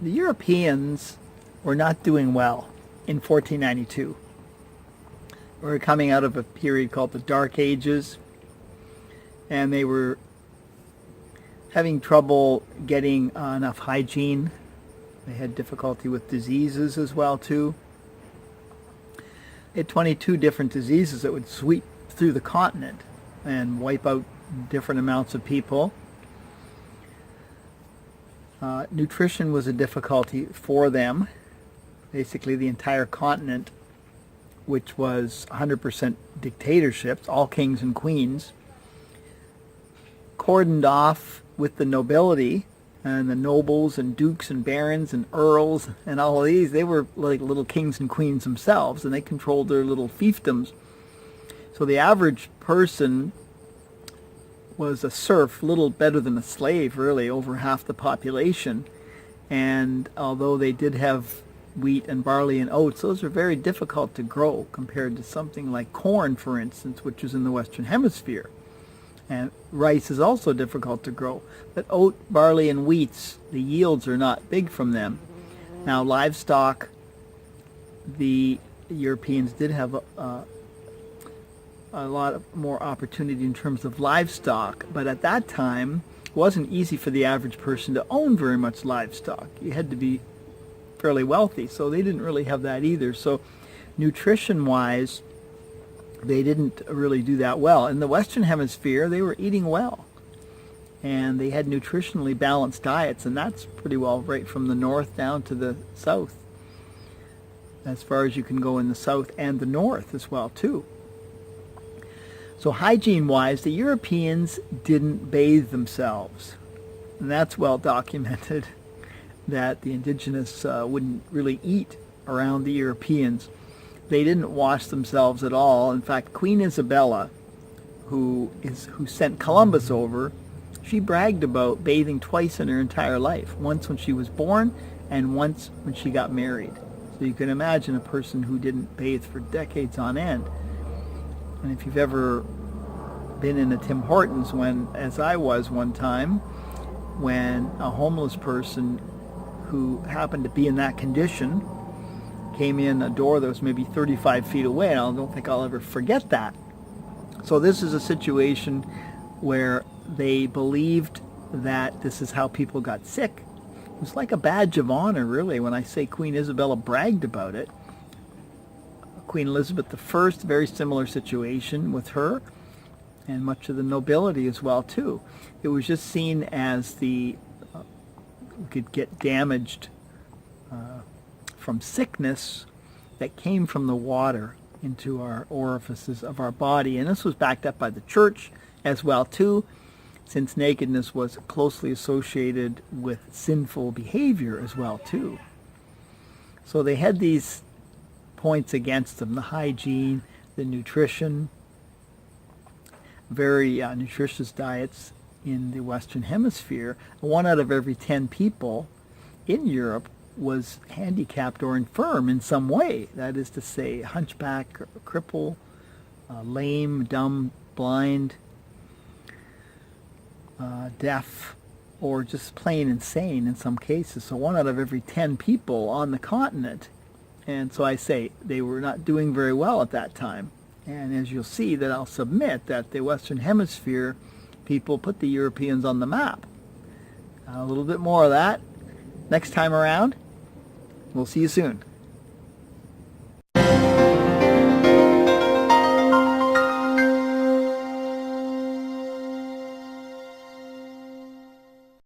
The Europeans were not doing well in 1492. We were coming out of a period called the Dark Ages, and they were having trouble getting enough hygiene. They had difficulty with diseases as well, too. They had 22 different diseases that would sweep through the continent and wipe out different amounts of people. Nutrition was a difficulty for them. Basically, the entire continent, which was 100% dictatorships, all kings and queens, cordoned off with the nobility and the nobles and dukes and barons and earls and all of these. They were like little kings and queens themselves, and they controlled their little fiefdoms. So the average person was a serf, little better than a slave, really, over half the population. And although they did have wheat and barley and oats, those are very difficult to grow compared to something like corn, for instance, which is in the Western Hemisphere. And rice is also difficult to grow. But oat, barley, and wheats, the yields are not big from them. Now, livestock, the Europeans did have a lot more opportunity in terms of livestock, but at that time it wasn't easy for the average person to own very much livestock. You had to be fairly wealthy, so they didn't really have that either. So nutrition-wise, they didn't really do that well. In the Western Hemisphere, they were eating well, and they had nutritionally balanced diets, and that's pretty well right from the north down to the south, as far as you can go in the south and the north as well, too. So hygiene-wise, the Europeans didn't bathe themselves. And that's well documented, that the indigenous wouldn't really eat around the Europeans. They didn't wash themselves at all. In fact, Queen Isabella, who sent Columbus over, she bragged about bathing twice in her entire life. Once when she was born and once when she got married. So you can imagine a person who didn't bathe for decades on end. And if you've ever been in a Tim Hortons, as I was one time, when a homeless person who happened to be in that condition came in a door that was maybe 35 feet away, and I don't think I'll ever forget that. So this is a situation where they believed that this is how people got sick. It was like a badge of honor, really, when I say Queen Isabella bragged about it. Queen Elizabeth I, very similar situation with her, and much of the nobility as well, too. It was just seen as we could get damaged from sickness that came from the water into our orifices of our body. And this was backed up by the church as well, too, since nakedness was closely associated with sinful behavior as well, too. So they had these points against them: the hygiene, the nutrition, very nutritious diets in the Western Hemisphere. 1 out of every 10 people in Europe was handicapped or infirm in some way. That is to say, hunchback, or cripple, lame, dumb, blind, deaf, or just plain insane in some cases. So 1 out of every 10 people on the continent. And so I say they were not doing very well at that time. And as you'll see, that I'll submit that the Western Hemisphere people put the Europeans on the map. A little bit more of that next time around. We'll see you soon.